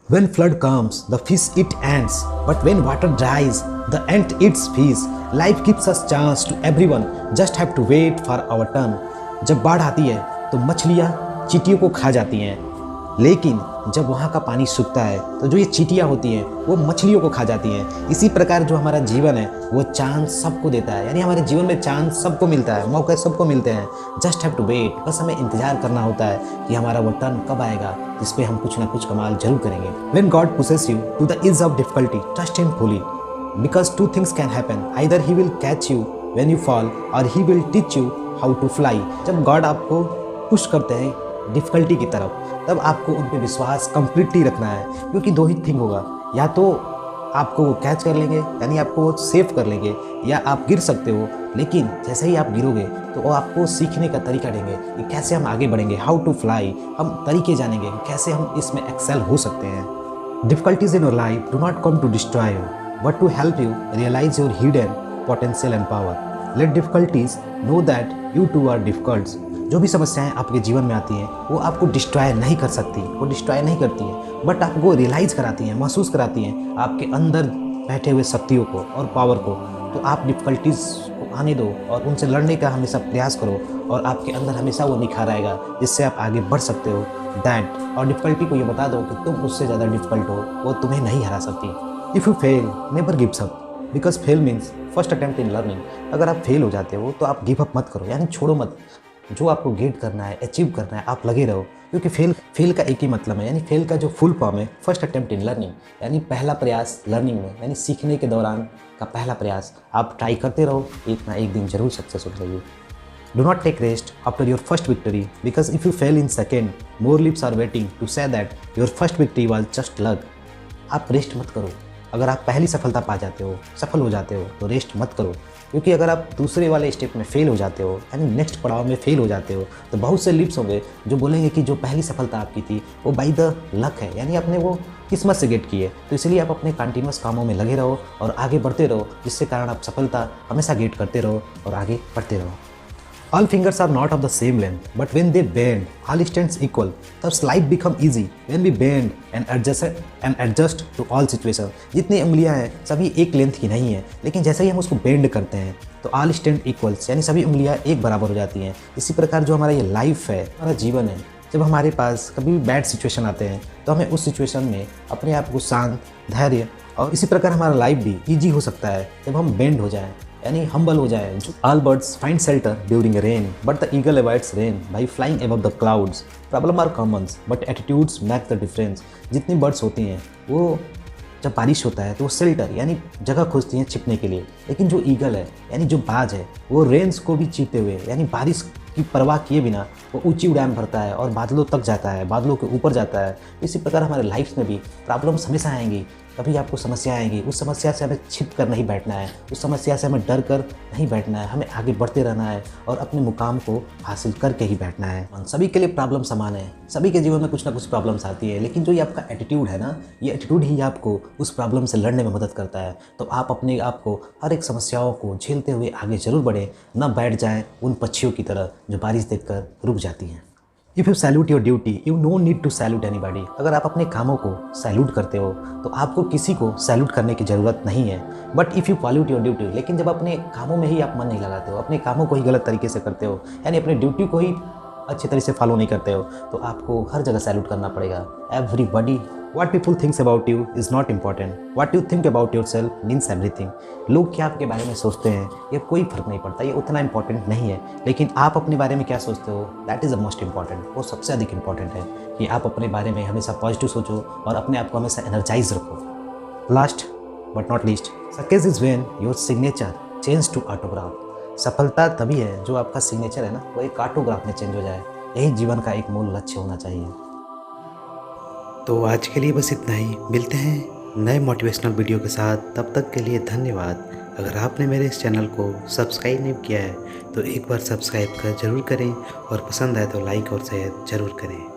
When flood comes, the fish eat ants, but when water dries, the ant eats fish. Life gives us chance to everyone, just have to wait for our turn. जब बाढ़ आती है तो मछलियाँ चींटियों को खा जाती हैं, लेकिन जब वहाँ का पानी सूखता है तो जो ये चींटियाँ होती हैं वो मछलियों को खा जाती हैं। इसी प्रकार जो हमारा जीवन है वो चांस सबको देता है, यानी हमारे जीवन में चांस सबको मिलता है, मौके सबको मिलते हैं। जस्ट हैव टू वेट, बस हमें इंतजार करना होता है कि हमारा वो टर्न कब आएगा जिस पे हम कुछ ना कुछ कमाल जरूर करेंगे। When God pushes you to the edge of difficulty, trust Him fully, because two things can happen. Either He will catch you when you fall, or He will teach you how to fly. जब God आपको push करते हैं difficulty की तरफ, तब आपको उन पे विश्वास कंप्लीटली रखना है, क्योंकि दो ही थिंग होगा, या तो आपको वो कैच कर लेंगे यानी आपको वो सेव कर लेंगे, या आप गिर सकते हो, लेकिन जैसे ही आप गिरोगे तो वो आपको सीखने का तरीका देंगे कि कैसे हम आगे बढ़ेंगे, हाउ टू फ्लाई। हम तरीके जानेंगे कि कैसे हम इसमें एक्सेल हो सकते हैं। Difficulties in your life do not come to destroy you, but to help you realise your hidden potential and power. Let difficulties know that you too are difficult. जो भी समस्याएं आपके जीवन में आती हैं वो आपको डिस्ट्रॉय नहीं कर सकती, वो डिस्ट्रॉय नहीं करती हैं, बट आपको रियलाइज़ कराती हैं, महसूस कराती हैं आपके अंदर बैठे हुए शक्तियों को और पावर को। तो आप डिफ़िकल्टीज़ को आने दो और उनसे लड़ने का हमेशा प्रयास करो, और आपके अंदर हमेशा वो निखार आएगा जिससे आप आगे बढ़ सकते हो। दैट, और डिफ़िकल्टी को ये बता दो कि तुम उससे ज़्यादा डिफ़िकल्ट हो, वो तुम्हें नहीं हरा सकती। If you fail never gives up, because fail means first attempt in learning. अगर आप फेल हो जाते हो तो आप गिव अप मत करो, यानी छोड़ो मत। जो आपको गेट करना है, अचीव करना है, आप लगे रहो, क्योंकि फेल का एक ही मतलब है, यानी फेल का जो फुल फॉर्म है फर्स्ट अटेम्प्ट इन लर्निंग, यानी पहला प्रयास लर्निंग में, यानी सीखने के दौरान का पहला प्रयास। आप ट्राई करते रहो, एक ना एक दिन जरूर सक्सेस हो जाएगी। Do not take rest after your first victory, because if you fail in second, more lips are waiting to say that your first victory was just luck. आप रेस्ट मत करो। अगर आप पहली सफलता पा जाते हो, सफल हो जाते हो, तो रेस्ट मत करो, क्योंकि अगर आप दूसरे वाले स्टेप में फेल हो जाते हो, यानी नेक्स्ट पड़ाव में फेल हो जाते हो, तो बहुत से लिप्स होंगे जो बोलेंगे कि जो पहली सफलता आपकी थी वो बाय द लक है, यानी आपने वो किस्मत से गेट की है। तो इसलिए आप अपने कंटिन्यूस कामों में लगे रहो और आगे बढ़ते रहो, जिससे कारण आप सफलता हमेशा गेट करते रहो और आगे बढ़ते रहो। All fingers are not of the same length, but when they bend, all stands equal. Thus life become easy when we bend and adjust to all situations. जितनी उंगलियां हैं सभी एक लेंथ की नहीं है, लेकिन जैसे ही हम उसको बेंड करते हैं तो all stand equals, यानी सभी उंगलियां एक बराबर हो जाती हैं। इसी प्रकार जो हमारा ये लाइफ है, हमारा जीवन है, जब हमारे पास कभी भी बैड सिचुएशन आते हैं तो हमें उस सिचुएशन में अपने आप को शांत, धैर्य, और इसी प्रकार हमारा लाइफ भी ईजी हो सकता है जब हम बेंड हो जाएं, यानी हम्बल हो जाए। All birds find shelter during rain, but the eagle avoids rain by flying above the clouds. Problem are commons but attitudes make the difference. जितनी बर्ड्स होती हैं वो जब बारिश होता है तो वो शेल्टर यानी जगह खोजती हैं छिपने के लिए, लेकिन जो ईगल है यानी जो बाज है वो रेन्स को भी चीते हुए, यानी बारिश की परवाह किए बिना वो ऊंची उड़ान भरता है और बादलों तक जाता है, बादलों के ऊपर जाता है। इसी प्रकार हमारे लाइफ में भी प्रॉब्लम्स हमेशा आएंगी, कभी आपको समस्या आएगी, उस समस्या से हमें छिप कर नहीं बैठना है, उस समस्या से हमें डर कर नहीं बैठना है, हमें आगे बढ़ते रहना है और अपने मुकाम को हासिल करके ही बैठना है। सभी के लिए प्रॉब्लम समान है, सभी के जीवन में कुछ ना कुछ प्रॉब्लम्स आती है, लेकिन जो ये आपका एटीट्यूड है ना, ये एटीट्यूड ही आपको उस प्रॉब्लम से लड़ने में मदद करता है। तो आप अपने आप को हर एक समस्याओं को झेलते हुए आगे जरूर बढ़ें, न बैठ जाएँ उन पक्षियों की तरह जो बारिश देखकर रुक जाती हैं। If you salute your duty you no need to salute anybody. अगर आप अपने कामों को सैल्यूट करते हो तो आपको किसी को सैल्यूट करने की ज़रूरत नहीं है। But if you pollute your duty, लेकिन जब अपने कामों में ही आप मन नहीं लगाते हो, अपने कामों को ही गलत तरीके से करते हो, यानी अपने ड्यूटी को ही अच्छे तरह से फॉलो नहीं करते हो, तो आपको हर जगह सैल्यूट करना पड़ेगा। Everybody, what people thinks about you is not important, what you think about your self means everything. लोग क्या आपके बारे में सोचते हैं ये कोई फ़र्क नहीं पड़ता, ये उतना इंपॉर्टेंट नहीं है, लेकिन आप अपने बारे में क्या सोचते हो that is the most important. वो सबसे अधिक इंपॉर्टेंट है कि आप अपने बारे में हमेशा पॉजिटिव सोचो और अपने आप को हमेशा एनर्जाइज रखो। Last but not least, success is when your signature change to autograph. सफलता तभी है जो आपका सिग्नेचर है ना वो एक ऑटोग्राफ में चेंज हो जाए। यही जीवन का एक मूल लक्ष्य होना चाहिए। तो आज के लिए बस इतना ही, मिलते हैं नए मोटिवेशनल वीडियो के साथ, तब तक के लिए धन्यवाद। अगर आपने मेरे इस चैनल को सब्सक्राइब नहीं किया है तो एक बार सब्सक्राइब कर ज़रूर करें, और पसंद आए तो लाइक और शेयर ज़रूर करें।